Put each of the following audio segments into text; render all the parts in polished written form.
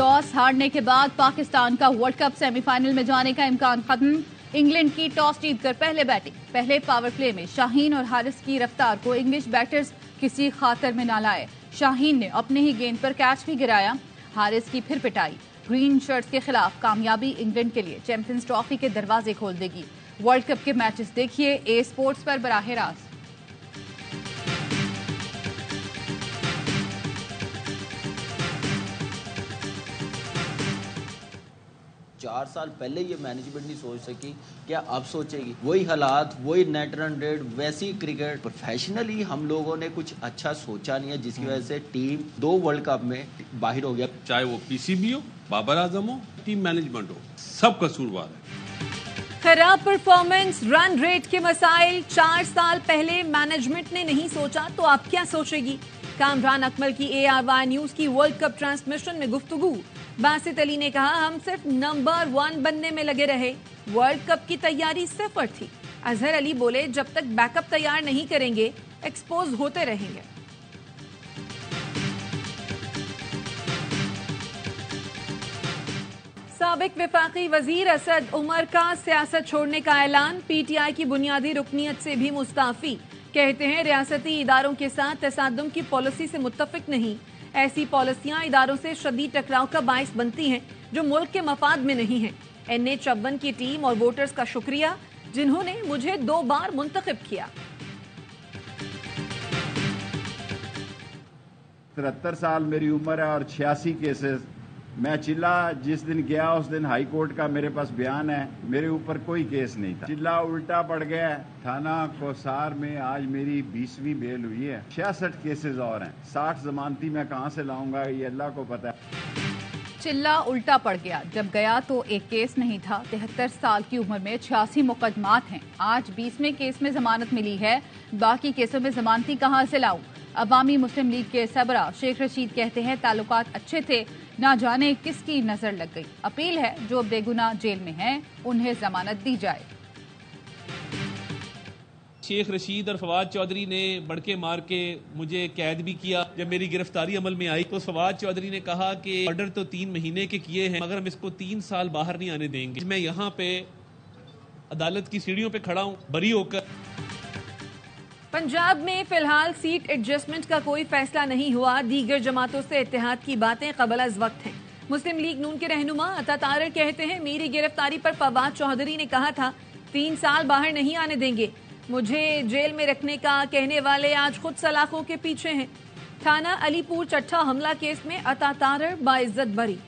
Toss हारने के बाद पाकिस्तान का वर्ल्ड कप सेमीफाइनल में जाने का इम्कान खत्म। इंग्लैंड की टॉस जीतकर पहले बैटिंग। पहले पावर प्ले में शाहीन और हारिस की रफ्तार को इंग्लिश बैटर्स किसी खातर में न लाए। शाहीन ने अपने ही गेंद पर कैच भी गिराया। हारिस की फिर पिटाई। ग्रीन शर्ट्स के खिलाफ कामयाबी इंग्लैंड के लिए चैंपियंस ट्रॉफी के दरवाजे खोल देगी। वर्ल्ड कप के मैचेस देखिए ए स्पोर्ट्स पर बराह रास्त। 4 साल पहले ये मैनेजमेंट नहीं सोच सकी, क्या अब सोचेगी? वही हालात, वही नेट रन रेट, वैसी क्रिकेट। प्रोफेशनली हम लोगों ने कुछ अच्छा सोचा नहीं है, जिसकी वजह से टीम 2 वर्ल्ड कप में बाहर हो गया। चाहे वो पीसीबी हो, बाबर आजम हो, टीम मैनेजमेंट हो, सब कसूरवार है। खराब परफॉर्मेंस, रन रेट के मसाइल 4 साल पहले मैनेजमेंट ने नहीं सोचा तो आप क्या सोचेगी? कामरान अकमल की ARY न्यूज की वर्ल्ड कप ट्रांसमिशन में गुफ्तगू। बासित अली ने कहा, हम सिर्फ नंबर 1 बनने में लगे रहे, वर्ल्ड कप की तैयारी सिफर थी। अजहर अली बोले, जब तक बैकअप तैयार नहीं करेंगे एक्सपोज होते रहेंगे। साबिक वफाकी वजीर असद उमर का सियासत छोड़ने का ऐलान। PTI की बुनियादी रुकनीयत से भी मुस्ताफी। कहते हैं, रियासती इदारों के साथ तसादुम की पॉलिसी से मुत्तफिक नहीं। ऐसी पॉलिसियां इदारों से शदीद टकराव का बायस बनती हैं जो मुल्क के मफाद में नहीं है। NA-54 की टीम और वोटर्स का शुक्रिया जिन्होंने मुझे 2 बार मुंतखब किया। 73 साल मेरी उम्र है और 86 केसेस। मैं चिल्ला जिस दिन गया उस दिन हाई कोर्ट का मेरे पास बयान है, मेरे ऊपर कोई केस नहीं था। चिल्ला उल्टा पड़ गया। थाना कोसार में आज मेरी 20वीं बेल हुई है। 66 केसेस और हैं। 60 जमानती मैं कहां से लाऊंगा ये अल्लाह को पता है। चिल्ला उल्टा पड़ गया। जब गया तो एक केस नहीं था। 73 साल की उम्र में 86 मुकदमात हैं। आज 20वें केस में जमानत मिली है। बाकी केसों में जमानती कहां से लाऊं? अवामी मुस्लिम लीग के सरबराह शेख रशीद कहते हैं, ताल्लुकात अच्छे थे, ना जाने किसकी नजर लग गई। अपील है, जो बेगुनाह जेल में हैं उन्हें जमानत दी जाए। शेख रशीद और फवाद चौधरी ने बड़के मार के मुझे कैद भी किया। जब मेरी गिरफ्तारी अमल में आई तो फवाद चौधरी ने कहा कि ऑर्डर तो 3 महीने के किए हैं, मगर हम इसको 3 साल बाहर नहीं आने देंगे। मैं यहाँ पे अदालत की सीढ़ियों पे खड़ा हूँ बरी होकर। पंजाब में फिलहाल सीट एडजस्टमेंट का कोई फैसला नहीं हुआ। दीगर जमातों से इत्तेहाद की बातें कबल अज वक्त हैं। मुस्लिम लीग नून के रहनुमा अता तारर कहते हैं, मेरी गिरफ्तारी पर फवाद चौधरी ने कहा था 3 साल बाहर नहीं आने देंगे। मुझे जेल में रखने का कहने वाले आज खुद सलाखों के पीछे हैं। थाना अलीपुर चट्टा हमला केस में अता तारर बाइज्जत बरी।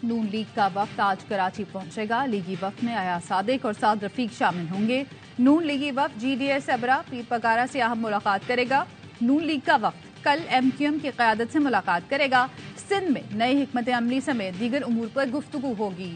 नून लीग का वक्त आज कराची पहुंचेगा। लीगी वक्त में अयाज सादिक और साद रफीक शामिल होंगे। नून लीगी वक्त GDS सबरा पीर पगारा से अहम मुलाकात करेगा। नून लीग का वक्त कल MQM की क़यादत से मुलाकात करेगा। सिंध में नई हिकमत अमली समेत दीगर उमूर पर गुफ्तगू होगी।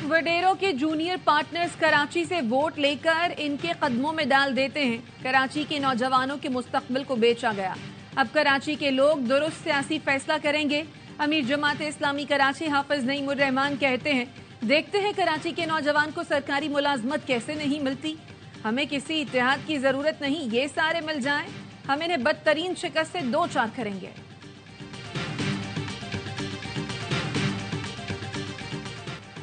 वडेरों के जूनियर पार्टनर्स कराची से वोट लेकर इनके कदमों में डाल देते हैं। कराची के नौजवानों के मुस्तकबिल को बेचा गया। अब कराची के लोग दुरुस्त सियासी फैसला करेंगे। अमीर जमात इस्लामी कराची हाफिज नईमुर रहमान कहते हैं, देखते हैं कराची के नौजवान को सरकारी मुलाजमत कैसे नहीं मिलती। हमें किसी इत्तेहाद की जरूरत नहीं, ये सारे मिल जाएं, हम इन्हें बदतरीन शिकस्त से 2-4 करेंगे।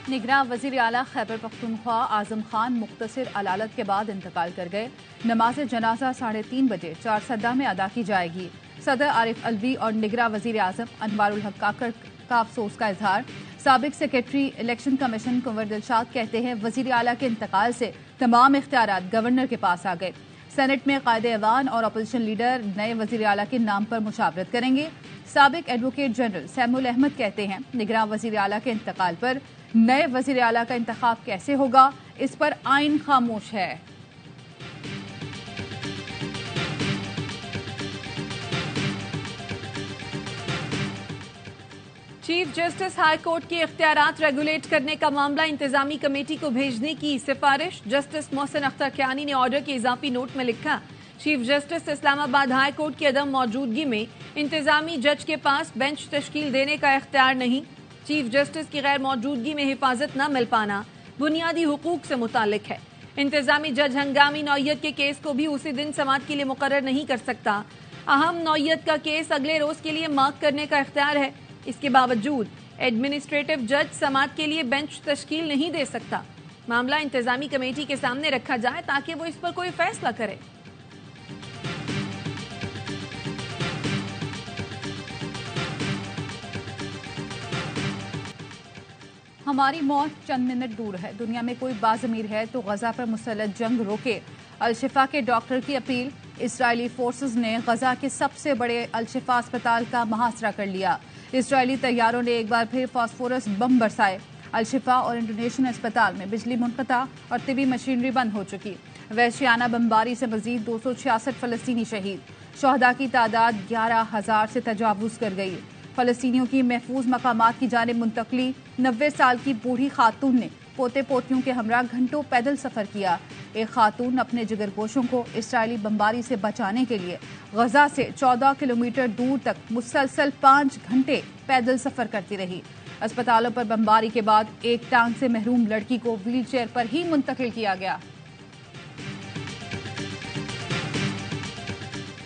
निगरान वजीर आला खैबर पख्तूनख्वा आजम खान मुख्तसर अलालत के बाद इंतकाल कर गए। नमाज जनाजा 3:30 बजे 4 सद्दा में अदा की जाएगी। सदर आरिफ अलवी और निगरान वजीर आजम अनवारुल हक काकड़ का अफसोस का इजहार। साबिक सेक्रेटरी इलेक्शन कमीशन कुंवर दिलशाद कहते हैं, वजीर आला के इंतकाल से तमाम इख्तियारात गवर्नर के पास आ गए। सेनेट में कायदे ऐवान और अपोजिशन लीडर नए वजीर आला के नाम पर मुशावरत करेंगे। साबिक एडवोकेट जनरल सैमुल अहमद कहते हैं, निगरान वजीर आला के इंतकाल पर नए वजीर आला का इंतखाब कैसे होगा, इस पर आइन खामोश है। चीफ जस्टिस हाई कोर्ट के इख्तियारात रेगुलेट करने का मामला इंतजामी कमेटी को भेजने की सिफारिश। जस्टिस मोहसिन अख्तर कियानी ने ऑर्डर के इजाफी नोट में लिखा, chief justice Islamabad high court की अदम मौजूदगी में इंतजामी जज के पास बेंच तश्कील देने का इख्तियार नहीं। चीफ जस्टिस की गैर मौजूदगी में हिफाजत न मिल पाना बुनियादी हुकूक से मुतालिक है। इंतजामी जज हंगामी नौयत के केस को भी उसी दिन समाअत के लिए मुकर्रर नहीं कर सकता। अहम नौयत का केस अगले रोज के लिए मार्क करने का इख्तियार है। इसके बावजूद एडमिनिस्ट्रेटिव जज समाअत के लिए बेंच तश्कील नहीं दे सकता। मामला इंतजामी कमेटी के सामने रखा जाए ताकि वो इस पर कोई फैसला करे। हमारी मौत चंद मिनट दूर है। दुनिया में कोई बाज़मीर है तो गजा पर मुसल्लत जंग रोके। अल-शिफा के डॉक्टर की अपील। इजरायली फोर्सेस ने गजा के सबसे बड़े अल-शिफा अस्पताल का मुहासरा कर लिया। इजरायली तैयारों ने एक बार फिर फास्फोरस बम बरसाए। अल-शिफा और इंडोनेशियन अस्पताल में बिजली मुनक़ता और तिबी मशीनरी बंद हो चुकी। वहशियाना बमबारी से मजीद 266 फलस्तीनी शहीद। शहदा की तादाद 11,000 से तजावुज़ कर गई। फलस्तीनियों की महफूज मकामात की जानिब मुंतकली। 90 साल की बूढ़ी खातून ने पोते पोतियों के हमरा घंटों पैदल सफर किया। एक खातून अपने जिगरगोशों को इसराइली बमबारी से बचाने के लिए गजा से 14 किलोमीटर दूर तक मुसलसल 5 घंटे पैदल सफर करती रही। अस्पतालों पर बमबारी के बाद एक टांग से महरूम लड़की को व्हील चेयर पर ही मुंतकिल किया गया।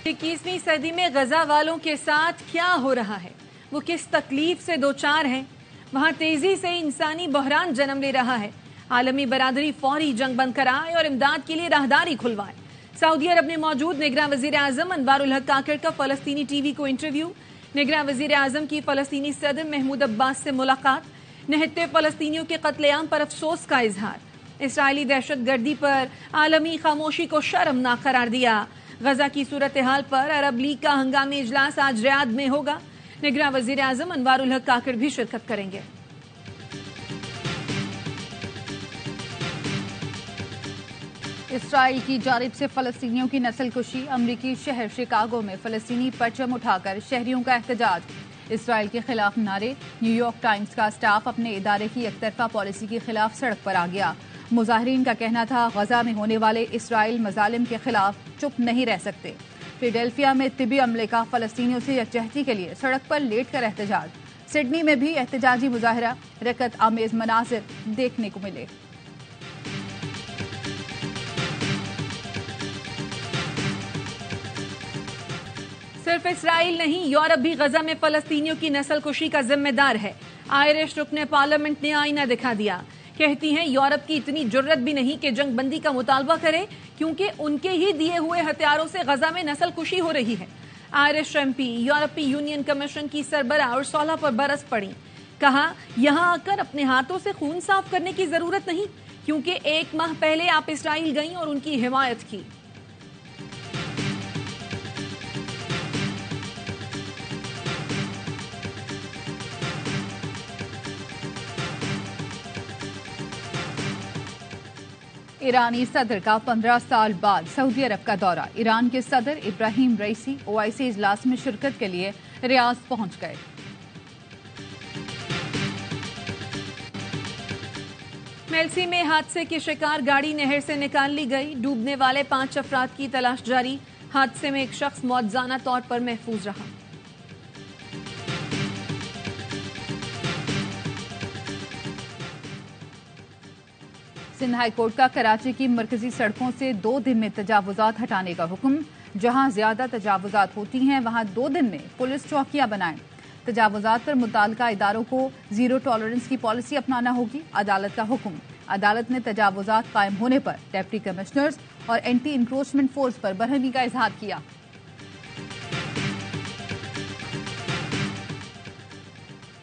21वीं सदी में गजा वालों के साथ क्या हो रहा है, वो किस तकलीफ से दो चार हैं। वहां तेजी से इंसानी बहरान जन्म ले रहा है। आलमी बरादरी फौरी जंग बंद कराए और इमदाद के लिए राहदारी खुलवाए। सऊदी अरब में मौजूद निगरान वजीर आजम अनवारुल हक काकड़ का फलस्तीनी टीवी को इंटरव्यू। निगरान वजीर आजम की फलस्तीनी सदर महमूद अब्बास से मुलाकात। निहत्ते फलस्तीनियों के कत्लेआम पर अफसोस का इजहार। इसराइली दहशत गर्दी पर आलमी खामोशी को शर्मनाक करार दिया। गजा की सूरत हाल पर अरब लीग का हंगामी इजलास आज रियाद में होगा। निगरान वजीर आजम अनवारुल हक काकड़ भी शिरकत करेंगे। इसराइल की जानिब से फलस्तीनियों की नस्लकुशी। अमरीकी शहर शिकागो में फलस्तीनी परचम उठाकर शहरियों का एहतजाज। इसराइल के खिलाफ नारे। न्यूयॉर्क टाइम्स का स्टाफ अपने इदारे की एकतरफा पॉलिसी के खिलाफ सड़क पर आ गया। मुजाहिरीन का कहना था गजा में होने वाले इसराइल मजालिम के खिलाफ चुप नहीं रह सकते। फिलाडेल्फिया में तिबी अमले का फलस्तीनियों से यकजहती के लिए सड़क पर लेट कर एहतजाज। सिडनी में भी एहतजाजी मुजाहरा। रकत आमेज मनाजिर देखने को मिले। सिर्फ इसराइल नहीं, यूरोप भी गजा में फलस्तीनियों की नस्लकुशी का जिम्मेदार है। आयरिश रुकने पार्लियामेंट ने आईना दिखा दिया। कहती हैं यूरोप की इतनी जुर्रत भी नहीं कि जंग बंदी का मुतालबा करे, क्योंकि उनके ही दिए हुए हथियारों से गजा में नस्लकुशी हो रही है। आयरिश एमपी यूरोपीय यूनियन कमीशन की सरबराह और सौलह पर बरस पड़ी। कहा, यहां आकर अपने हाथों से खून साफ करने की जरूरत नहीं, क्योंकि 1 माह पहले आप इसराइल गईं और उनकी हिमायत की। ईरानी सदर का 15 साल बाद सऊदी अरब का दौरा। ईरान के सदर इब्राहिम रईसी ओआईसी इजलास में शिरकत के लिए रियाद पहुंच गए। मेलसी में हादसे की शिकार गाड़ी नहर से निकाल ली गई। डूबने वाले 5 अफराद की तलाश जारी। हादसे में एक शख्स मौतजाना तौर पर महफूज रहा। सिंध हाई कोर्ट का कराची की मरकजी सड़कों से 2 दिन में तजावुजात हटाने का हुक्म। जहां ज्यादा तजावुजात होती हैं वहां 2 दिन में पुलिस चौकियां बनाएं। तजावुजात पर मुताल्लिका इदारों को जीरो टॉलरेंस की पॉलिसी अपनाना होगी। अदालत का हुक्म। अदालत ने तजावुजात कायम होने पर डिप्टी कमिश्नर्स और एंटी इंक्रोचमेंट फोर्स पर बरहमी का इजहार किया।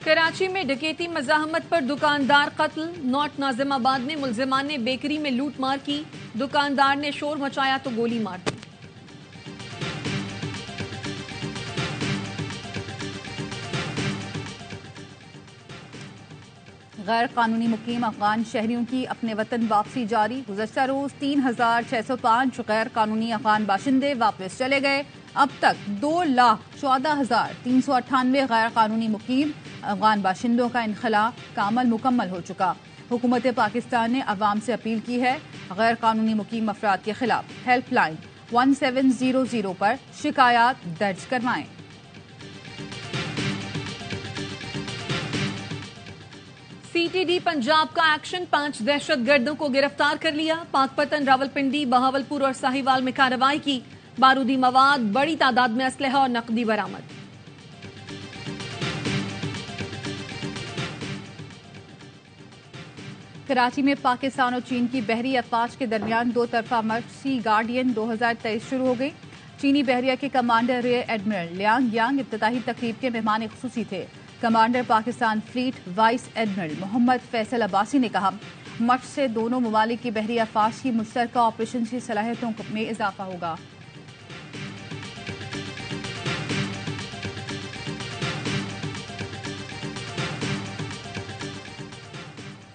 कराची में डकैती मज़ाहमत पर दुकानदार कत्ल। नॉर्थ नाजिमाबाद में मुलजिमान ने बेकरी में लूट मार की। दुकानदार ने शोर मचाया तो गोली मार दी। गैर कानूनी मुकीम अफगान शहरियों की अपने वतन वापसी जारी। गुज़श्ता रोज 3,605 गैर कानूनी अफगान बाशिंदे वापस चले गए। अब तक 2,14,398 गैर कानूनी मुकीम अफगान बाशिंदों का इनखला का अमल मुकम्मल हो चुका। हुकूमत पाकिस्तान ने अवाम से अपील की है, गैर कानूनी मुकीम अफराद के खिलाफ हेल्पलाइन 1700 पर शिकायत दर्ज करवाएं। पीटीडी पंजाब का एक्शन, 5 दहशतगर्दों को गिरफ्तार कर लिया। पाकपतन, रावलपिंडी, बहावलपुर और साहिवाल में कार्रवाई की। बारूदी मवाद, बड़ी तादाद में असलहा और नकदी बरामद। कराची में पाकिस्तान और चीन की बहरी अफवाज के दरमियान 2 तरफा मर्च सी गार्डियन 2023 शुरू हो गई। चीनी बहरिया के commander rear admiral Liang Yang इफ्तिताही तकरीब के मेहमान खुसूसी थे। Commander Pakistan fleet vice admiral Mohammad Faisal Abbasi ने कहा, मर्च से दोनों ममालिक की बहरी अफवाज की मुश्तरका ऑपरेशन की सलाहियतों में इजाफा होगा।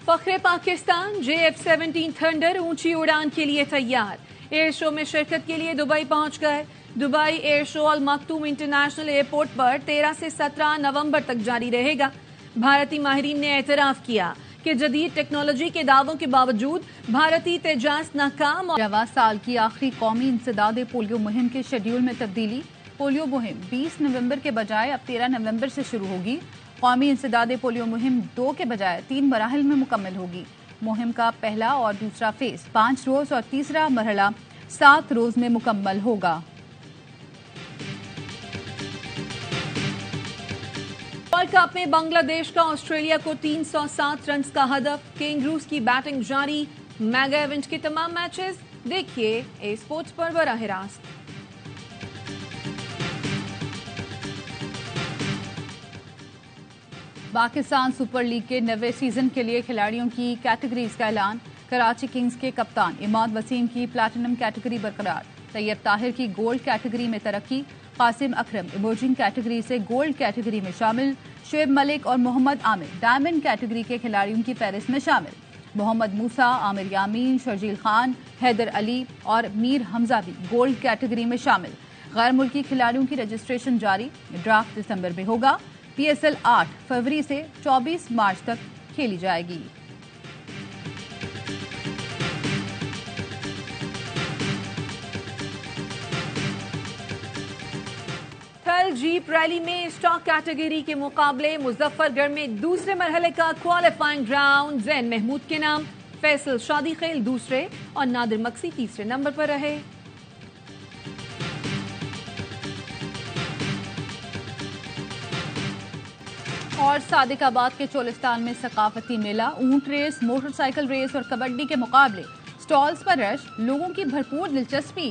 फख्रे पाकिस्तान JF-17 थंडर ऊंची उड़ान के लिए तैयार। एयर शो में शिरकत के लिए दुबई पहुंच गए। दुबई एयर शो अल मखतूम इंटरनेशनल एयरपोर्ट पर 13 से 17 नवंबर तक जारी रहेगा। भारतीय माहिरीन ने एतराफ किया कि जदीद टेक्नोलॉजी के दावों के बावजूद भारतीय तेजाज नाकाम। रवा साल की आखिरी कौमी इंसदाद पोलियो मुहिम के शेड्यूल में तब्दीली। पोलियो मुहिम 20 नवंबर के बजाय अब 13 नवंबर से शुरू होगी। कौमी इंसदाद पोलियो मुहिम 2 के बजाय 3 मराहल में मुकम्मल होगी। मुहिम का पहला और दूसरा फेज 5 रोज और तीसरा मरहला 7 रोज में मुकम्मल होगा। वर्ल्ड कप में बांग्लादेश का ऑस्ट्रेलिया को 307 रन का हदफ। कैंगरूज की बैटिंग जारी। मेगा इवेंट के तमाम मैचेस देखिए ए स्पोर्ट्स पर बराह रास्त। पाकिस्तान सुपर लीग के 9वें सीजन के लिए खिलाड़ियों की कैटेगरीज का ऐलान। कराची किंग्स के कप्तान इमाद वसीम की प्लैटिनम कैटेगरी बरकरार। तैयब ताहिर की गोल्ड कैटेगरी में तरक्की। कासिम अकरम इमर्जिंग कैटेगरी से गोल्ड कैटेगरी में शामिल। शुएब मलिक और मोहम्मद आमिर डायमंड कैटेगरी के खिलाड़ियों की फहरिस्त में शामिल। मोहम्मद मूसा, आमिर यामीन, शर्जील खान, हैदर अली और मीर हमजा भी गोल्ड कैटेगरी में शामिल। गैर मुल्की खिलाड़ियों की रजिस्ट्रेशन जारी। ड्राफ्ट दिसंबर में होगा। PSL 8 फरवरी से 24 मार्च तक खेली जाएगी। थल जीप रैली में स्टॉक कैटेगरी के मुकाबले मुजफ्फरगढ़ में दूसरे मरहले का क्वालिफाइंग राउंड। जैन महमूद के नाम, फैसल शादी खेल दूसरे और नादिर मक्सी तीसरे नंबर पर रहे। और सादिकाबाद के चोलिस्तान में सकाफती मेला, ऊंट रेस, मोटरसाइकिल रेस और कबड्डी के मुकाबले। स्टॉल्स पर रश, लोगों की भरपूर दिलचस्पी।